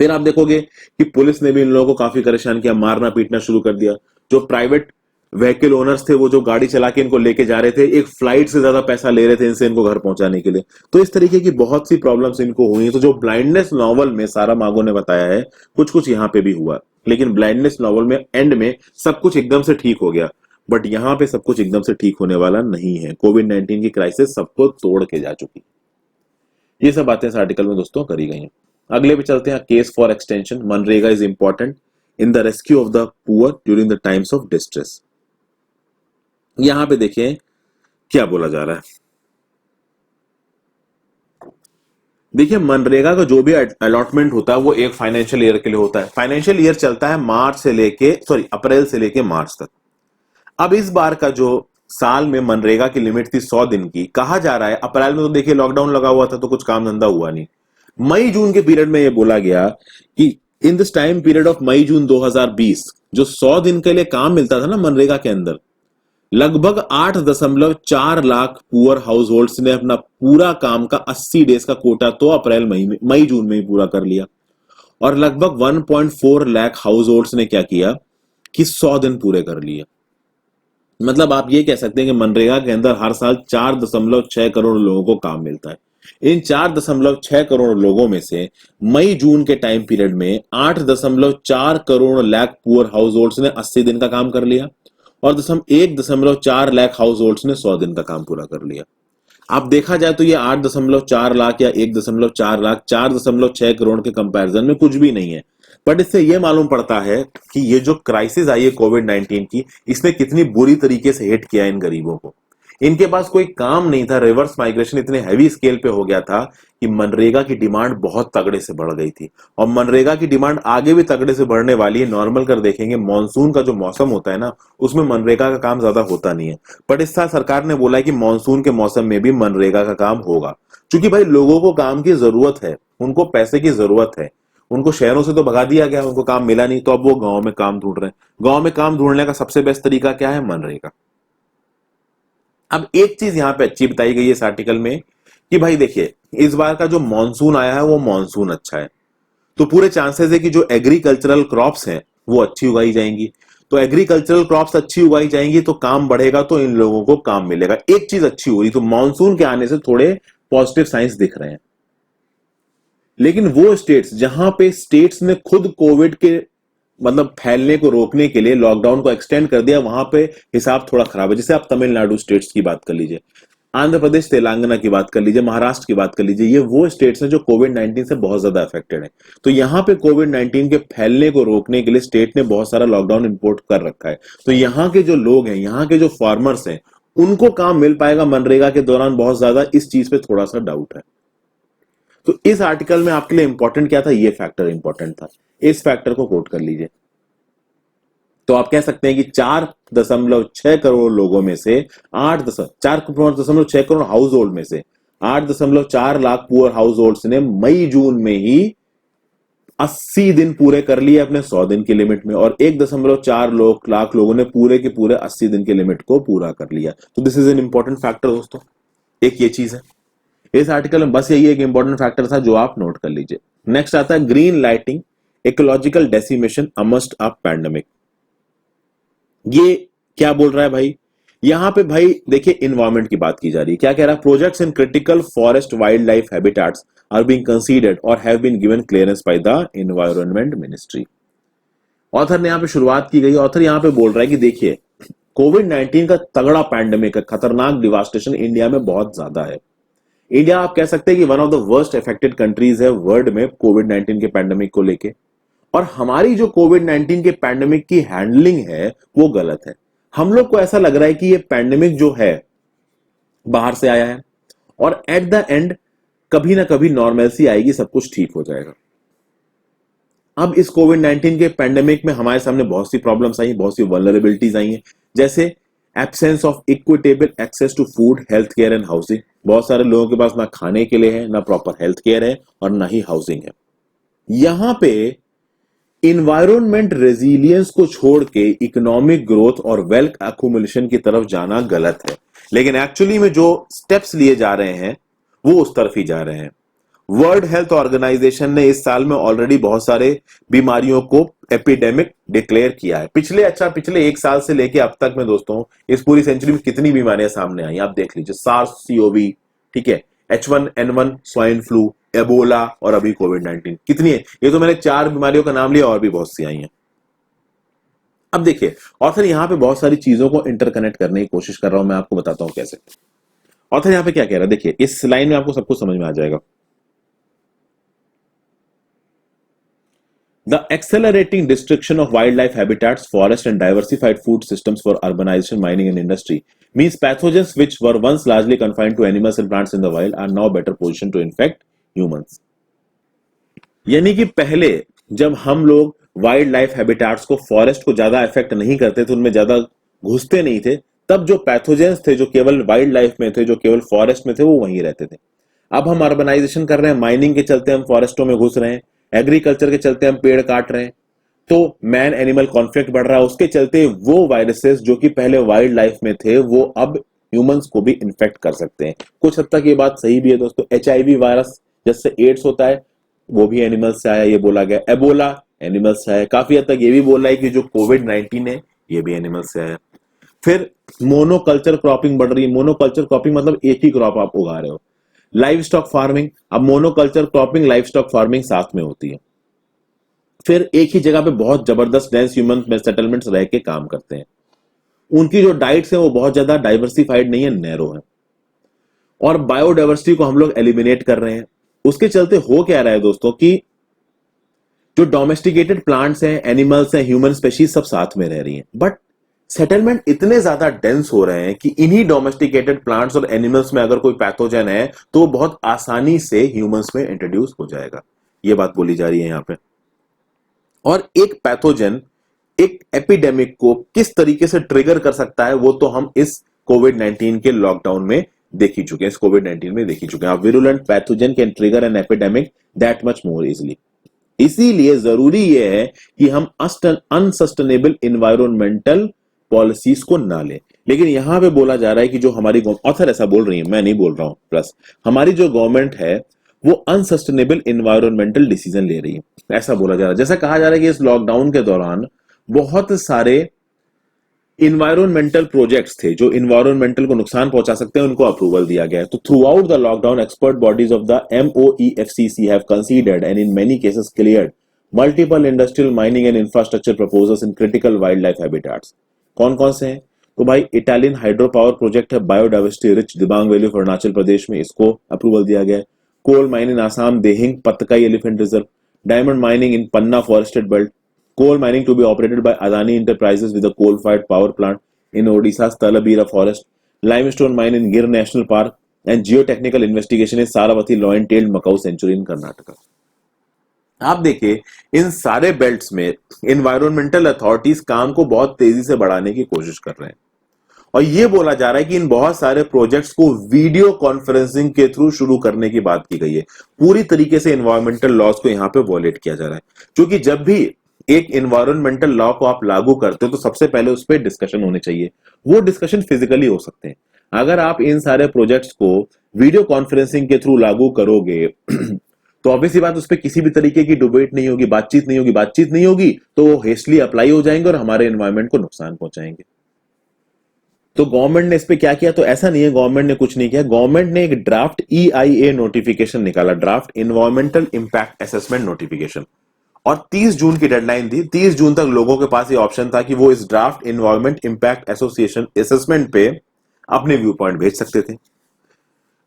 फिर आप देखोगे कि पुलिस ने भी इन लोगों को काफी परेशान किया, मारना पीटना शुरू कर दिया। जो प्राइवेट व्हीकल ओनर्स थे, वो जो गाड़ी चला के इनको लेके जा रहे थे, एक फ्लाइट से ज्यादा पैसा ले रहे थे इनसे इनको घर पहुंचाने के लिए। तो इस तरीके की बहुत सी प्रॉब्लम्स इनको हुई। तो जो ब्लाइंडनेस नॉवल में सारा मागो ने बताया है, कुछ कुछ यहाँ पे भी हुआ, लेकिन ब्लाइंडनेस नॉवल में एंड में सब कुछ एकदम से ठीक हो गया। बट यहाँ पे सब कुछ एकदम से ठीक होने वाला नहीं है। कोविड-19 की क्राइसिस सबको तोड़ के जा चुकी। ये सब बातें इस आर्टिकल में दोस्तों करी गई हैं। अगले पे चलते हैं, case for extension, MNREGA is important in the rescue of the poor during the times of distress. यहां पे देखिए क्या बोला जा रहा है। देखिए, मनरेगा का जो भी अलॉटमेंट होता है वो एक फाइनेंशियल ईयर के लिए होता है। फाइनेंशियल ईयर चलता है अप्रैल से लेके मार्च तक। अब इस बार का जो साल में मनरेगा की लिमिट थी 100 दिन की, कहा जा रहा है अप्रैल में तो देखिए लॉकडाउन लगा हुआ था तो कुछ काम धंधा हुआ नहीं। मई जून के पीरियड में ये बोला गया कि in this time period of May June 2020 जो 100 दिन के लिए काम मिलता था ना मनरेगा के अंदर, लगभग 8.4 लाख पुअर हाउस होल्ड्स ने अपना पूरा काम का 80 डेज का कोटा तो अप्रैल मई जून में ही पूरा कर लिया। और लगभग 1.4 लाख हाउस होल्ड्स ने क्या किया कि 100 दिन पूरे कर लिए। मतलब आप ये कह सकते हैं कि मनरेगा के अंदर हर साल 4.6 करोड़ लोगों को काम मिलता है। इन 4.6 करोड़ लोगों में से मई जून के टाइम पीरियड में 8.4 crore lakh poor house holds ने 80 दिन का काम कर लिया, और 1.4 लाख हाउस होल्ड्स ने 100 दिन का काम पूरा कर लिया। आप देखा जाए तो ये 8.4 लाख या 1.4 लाख 4.6 करोड़ के कंपैरिजन में कुछ भी नहीं है। बट इससे ये मालूम पड़ता है कि ये जो क्राइसिस आई है कोविड-19 की, इसने कितनी बुरी तरीके से हिट किया इन गरीबों को। इनके पास कोई काम नहीं था, रिवर्स माइग्रेशन इतने हैवी स्केल पे हो गया था कि मनरेगा की डिमांड बहुत तगड़े से बढ़ गई थी, और मनरेगा की डिमांड आगे भी तगड़े से बढ़ने वाली है। नॉर्मल कर देखेंगे, मॉनसून का जो मौसम होता है ना, उसमें मनरेगा का काम ज्यादा होता नहीं है, बट इस साल सरकार ने बोला है कि मॉनसून के मौसम में भी मनरेगा का काम होगा। क्योंकि भाई लोगों को काम की जरूरत है, उनको पैसे की जरूरत है, उनको शहरों से तो भगा दिया गया, उनको काम मिला नहीं, तो अब वो गांव में काम ढूंढ रहे हैं। गांव में काम ढूंढने का सबसे बेस्ट तरीका क्या है? मनरेगा। अब एक चीज यहां पे अच्छी बताई गई है इस आर्टिकल में कि भाई देखिए, इस बार का जो मॉनसून आया है वो मॉनसून अच्छा है, तो पूरे चांसेस है कि जो एग्रीकल्चरल क्रॉप्स हैं वो अच्छी उगाई जाएंगी। तो एग्रीकल्चरल क्रॉप्स अच्छी उगाई जाएंगी तो काम बढ़ेगा, तो इन लोगों को काम मिलेगा। एक चीज अच्छी हो रही, तो मॉनसून के आने से थोड़े पॉजिटिव साइंस दिख रहे हैं। लेकिन वो स्टेट्स जहां पे स्टेट्स ने खुद कोविड के मतलब फैलने को रोकने के लिए लॉकडाउन को एक्सटेंड कर दिया, वहां पे हिसाब थोड़ा खराब है। जैसे आप तमिलनाडु स्टेट्स की बात कर लीजिए, आंध्र प्रदेश तेलंगाना की बात कर लीजिए, महाराष्ट्र की बात कर लीजिए, ये वो स्टेट्स हैं जो कोविड 19 से बहुत ज्यादा अफेक्टेड है। तो यहाँ पे कोविड 19 के फैलने को रोकने के लिए स्टेट ने बहुत सारा लॉकडाउन इंपोर्ट कर रखा है। तो यहाँ के जो लोग हैं, यहाँ के जो फार्मर्स हैं, उनको काम मिल पाएगा मनरेगा के दौरान, बहुत ज्यादा इस चीज पे थोड़ा सा डाउट है। तो इस आर्टिकल में आपके लिए इंपॉर्टेंट क्या था, ये फैक्टर इंपॉर्टेंट था, इस फैक्टर को कोट कर लीजिए। तो आप कह सकते हैं कि 4.6 करोड़ लोगों में से 4.6 करोड़ हाउस होल्ड में से 8.4 लाख पुअर हाउस होल्ड ने मई जून में ही 80 दिन पूरे कर लिए अपने 100 दिन की लिमिट में, और 1.4 लाख लोगों ने पूरे के पूरे 80 दिन की लिमिट को पूरा कर लिया। तो this is an important factor दोस्तों, एक ये चीज है इस आर्टिकल में, बस यही एक इंपॉर्टेंट फैक्टर था जो आप नोट कर लीजिए। नेक्स्ट आता है green lighting ecological decimation amidst a pandemic. ये क्या बोल रहा है भाई, यहां पे भाई देखिए इन्वायरमेंट की बात की जा रही है। क्या कह रहा है, projects in critical forest wildlife habitats are being considered और have been given clearance by the environment ministry. Author ने यहां पे शुरुआत की गई, ऑथर यहां पे बोल रहा है कि देखिए कोविड 19 का तगड़ा पैंडेमिक है, खतरनाक डिवास्टेशन इंडिया में बहुत ज्यादा है। इंडिया आप कह सकते हैं कि one of the worst affected countries है वर्ल्ड में कोविड 19 के पैंडेमिक को लेके, और हमारी जो कोविड 19 के पैंडेमिक की हैंडलिंग है वो गलत है। हम लोग को ऐसा लग रहा है कि ये पैंडेमिक जो है बाहर से आया है और एट द एंड कभी ना कभी नॉर्मलसी आएगी, सब कुछ ठीक हो जाएगा। अब इस कोविड 19 के पैंडेमिक में हमारे सामने बहुत सी प्रॉब्लम्स आई, बहुत सी वल्नरेबिलिटीज आई हैं, जैसे absence of equitable access to food, health care and housing. बहुत सारे लोगों के पास ना खाने के लिए है, ना प्रॉपर हेल्थ केयर है, और ना ही हाउसिंग है। यहां पे इन्वायरमेंट रेजिलियंस को छोड़ के इकोनॉमिक ग्रोथ और वेल्थ अक्यूमुलेशन की तरफ जाना गलत है, लेकिन एक्चुअली में जो स्टेप्स लिए जा रहे हैं वो उस तरफ ही जा रहे हैं। वर्ल्ड हेल्थ ऑर्गेनाइजेशन ने इस साल में ऑलरेडी बहुत सारे बीमारियों को एपिडेमिक डिक्लेयर किया है। पिछले एक साल से लेके अब तक में दोस्तों इस पूरी सेंचुरी में कितनी बीमारियां सामने आई आप देख लीजिए। सार्स सीओवी, ठीक है, H1N1 स्वाइन फ्लू, एबोला और अभी कोविड 19, कितनी है? ये तो मैंने 4 बीमारियों का नाम लिया, और भी बहुत सी आई हैं। अब देखिए ऑथर यहां पे बहुत सारी चीजों को इंटरकनेक्ट करने की कोशिश कर रहा हूं, मैं आपको बताता हूं कैसे। ऑथर यहां पे क्या कह रहा है, देखिए इस लाइन में आपको सब कुछ समझ में आ जाएगा। The accelerating destruction of wildlife habitats, forests, and diversified food systems for urbanization, mining, and industry means pathogens which were once largely confined to animals and plants in the wild are now better positioned to infect humans. यानी कि पहले जब हम लोग वाइल्ड लाइफ हैबिटेट्स को, फॉरेस्ट को ज्यादा इफेक्ट नहीं करते थे, उनमें ज्यादा घुसते नहीं थे, तब जो पैथोजेंस थे जो केवल वाइल्ड लाइफ में थे, जो केवल फॉरेस्ट में थे, वो वहीं रहते थे। अब हम अर्बनाइजेशन कर रहे हैं, माइनिंग के चलते हम फॉरेस्टों में घुस रहे हैं, एग्रीकल्चर के चलते हम पेड़ काट रहे हैं, तो मैन एनिमल कॉन्फ्लिक्ट बढ़ रहा है, उसके चलते वो वायरसेस जो कि पहले वाइल्ड लाइफ में थे वो अब ह्यूमंस को भी इन्फेक्ट कर सकते हैं। कुछ हद तक ये बात सही भी है दोस्तों। HIV वायरस जिससे एड्स होता है वो भी एनिमल्स से आया, ये बोला गया। एबोला एनिमल्स से आया। काफी हद तक ये भी बोल रहा है कि जो कोविड 19 है ये भी एनिमल्स से आया। फिर मोनोकल्चर क्रॉपिंग बढ़ रही है। मोनोकल्चर क्रॉपिंग मतलब एक ही क्रॉप आप उगा रहे हो। लाइव स्टॉक फार्मिंग, अब monoculture cropping live stock farming साथ में होती है। फिर एक ही जगह पे बहुत जबरदस्त डेंस ह्यूमन सेटलमेंट्स रह के काम करते हैं, उनकी जो डाइट्स है वो बहुत ज्यादा डाइवर्सिफाइड नहीं है, नैरो है, और बायोडाइवर्सिटी को हम लोग एलिमिनेट कर रहे हैं। उसके चलते हो क्या रहा है दोस्तों कि जो डोमेस्टिकेटेड प्लांट्स हैं, एनिमल्स हैं, ह्यूमन स्पेशीज सब साथ में रह रही हैं, बट सेटलमेंट इतने ज्यादा डेंस हो रहे हैं कि इन्हीं डोमेस्टिकेटेड प्लांट्स और एनिमल्स में अगर कोई पैथोजन है तो वो बहुत आसानी से ह्यूमंस में इंट्रोड्यूस हो जाएगा। ये बात बोली जा रही है यहां पे। और एक पैथोजन एक एपिडेमिक को किस तरीके से ट्रिगर कर सकता है वो तो हम इस कोविड 19 के लॉकडाउन में देख ही चुके हैं, इस कोविड 19 में देख ही चुके हैं। Virulent pathogen can trigger an epidemic that much more easily. इसीलिए जरूरी यह है कि हम अनसस्टेनेबल इन्वायरमेंटल पॉलिसीज को ना लें। लेकिन यहां पे बोला जा रहा है कि जो हमारी ऑथर ऐसा बोल रही है, मैं नहीं बोल रहा हूं, प्लस हमारी जो गवर्नमेंट है वो अनसस्टेनेबल इन्वायरमेंटल डिसीजन ले रही है, ऐसा बोला जा रहा है। जैसा कहा जा रहा है कि इस लॉकडाउन के दौरान बहुत सारे इन्वायरमेंटल प्रोजेक्ट्स थे जो इन्वायरमेंटल को नुकसान पहुंचा सकते हैं, उनको अप्रूवल दिया गया है। तो throughout the lockdown expert bodies of the MOEFCC have considered and in many cases cleared multiple industrial mining and infrastructure proposals in critical wildlife habitats. कौन कौन से हैं? तो भाई इटालियन हाइड्रो पावर प्रोजेक्ट है biodiversity rich Dibang valley of Arunachal Pradesh में, इसको अप्रूवल दिया गया है। Coal mine in Assam Dehing Patkai elephant reserve, diamond mining in Panna forested belt, coal mining to be operated by Adani Enterprises with a coal-fired power plant in Odisha's Talabira forest, limestone mine in Gir National Park, and geotechnical investigation in Saravati Lion-tailed Macau Sanctuary in Karnataka। आप देखिए इन सारे बेल्ट्स में इन्वायरमेंटल अथॉरिटीज काम को बहुत तेजी से बढ़ाने की कोशिश कर रहे हैं और ये बोला जा रहा है कि इन बहुत सारे प्रोजेक्ट्स को वीडियो कॉन्फ्रेंसिंग के थ्रू शुरू करने की बात की गई है। पूरी तरीके से इन्वायरमेंटल लॉज को यहां पे वॉयलेट किया जा रहा है, क्योंकि जब भी एक इन्वायरमेंटल लॉ को आप लागू करते हो तो सबसे पहले उस पर डिस्कशन होने चाहिए। वो डिस्कशन फिजिकली हो सकते हैं। अगर आप इन सारे प्रोजेक्ट्स को वीडियो कॉन्फ्रेंसिंग के थ्रू लागू करोगे तो ऑब्वियसली बात उस पर किसी भी तरीके की डिबेट नहीं होगी, बातचीत नहीं होगी तो वो हेस्टली अप्लाई हो जाएंगे और हमारे एनवायरमेंट को नुकसान पहुंचाएंगे। तो गवर्नमेंट ने इस पे क्या किया? तो ऐसा नहीं है गवर्नमेंट ने कुछ नहीं किया, गवर्नमेंट ने एक ड्राफ्ट EIA नोटिफिकेशन निकाला, draft environmental impact assessment notification, और 30 जून की डेडलाइन थी। 30 जून तक लोगों के पास ये ऑप्शन था कि वो इस draft environment impact association assessment पे अपने व्यू पॉइंट भेज सकते थे।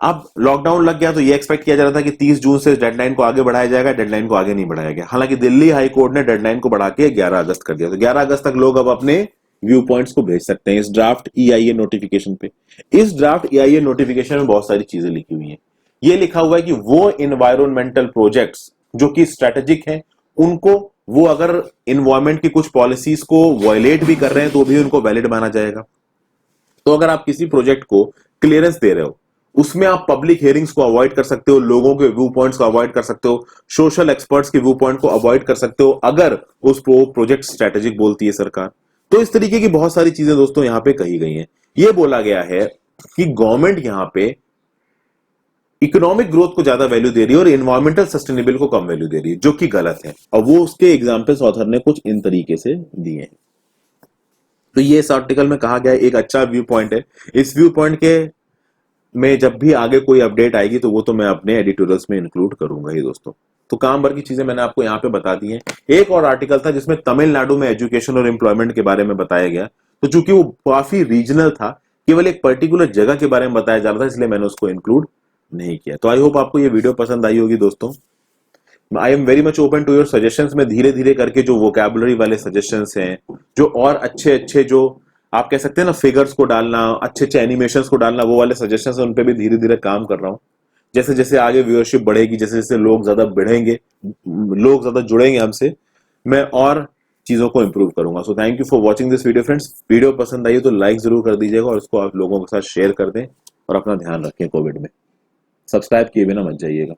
अब लॉकडाउन लग गया तो ये एक्सपेक्ट किया जा रहा था कि 30 जून से डेडलाइन को आगे बढ़ाया जाएगा, डेडलाइन को आगे नहीं बढ़ाया गया। हालांकि दिल्ली हाई कोर्ट ने डेडलाइन को बढ़ा के 11 अगस्त कर दिया, तो 11 अगस्त तक लोग अब अपने व्यू पॉइंट्स को भेज सकते हैं इस ड्राफ्ट EIA नोटिफिकेशन पे। इस ड्राफ्ट EIA नोटिफिकेशन में बहुत सारी चीजें लिखी हुई हैं। ये लिखा हुआ है कि वो इन्वायरमेंटल प्रोजेक्ट्स जो कि स्ट्रेटेजिक हैं, उनको वो अगर इन्वायरमेंट की कुछ पॉलिसीज को वायलेट भी कर रहे हैं तो भी उनको वैलिड माना जाएगा। तो अगर आप किसी प्रोजेक्ट को क्लियरेंस दे रहे हो, उसमें आप पब्लिक हियरिंग्स को अवॉइड कर सकते हो, लोगों के व्यू पॉइंट्स को अवॉइड कर सकते हो, सोशल एक्सपर्ट्स के व्यू पॉइंट को अवॉइड कर सकते हो अगर उस प्रोजेक्ट स्ट्रेटेजिक बोलती है सरकार। तो इस तरीके की बहुत सारी चीजें दोस्तों यहां पे कही गई हैं। ये बोला गया है कि गवर्नमेंट यहां पे इकोनॉमिक ग्रोथ को ज्यादा वैल्यू दे रही है और इन्वायरमेंटल सस्टेनेबल को कम वैल्यू दे रही है, जो कि गलत है। और वो उसके एग्जांपल्स ऑथर ने कुछ इन तरीके से दिए हैं। तो ये इस आर्टिकल में कहा गया है, एक अच्छा व्यू पॉइंट है। इस व्यू पॉइंट के में जब भी आगे कोई अपडेट आएगी तो वो तो मैं अपने एडिटोरियल्स में इंक्लूड करूंगा ही दोस्तों। तो काम भर की चीजें मैंने आपको यहाँ पे बता दी हैं। एक और आर्टिकल था जिसमें तमिलनाडु में एजुकेशन और एम्प्लॉयमेंट के बारे में बताया गया, तो चूंकि वो काफी रीजनल था, केवल एक पर्टिकुलर जगह के बारे में बताया जा रहा था, इसलिए मैंने उसको इंक्लूड नहीं किया। तो आई होप आपको ये वीडियो पसंद आई होगी दोस्तों। I am very much open to your suggestions. में धीरे धीरे करके जो वोकैबुलरी वाले सजेशंस हैं, जो और अच्छे जो आप कह सकते हैं ना फिगर्स को डालना, अच्छे एनिमेशंस को डालना, वो वाले सजेशंस उन पे भी धीरे धीरे काम कर रहा हूँ। जैसे जैसे आगे व्यूअरशिप बढ़ेगी, जैसे जैसे लोग ज्यादा बढ़ेंगे, लोग ज्यादा जुड़ेंगे हमसे, मैं और चीजों को इंप्रूव करूंगा। So thank you for watching this video friends. Video पसंद आई तो लाइक जरूर कर दीजिएगा और उसको आप लोगों के साथ शेयर कर दें और अपना ध्यान रखें कोविड में। सब्सक्राइब किए बिना मत जाइएगा।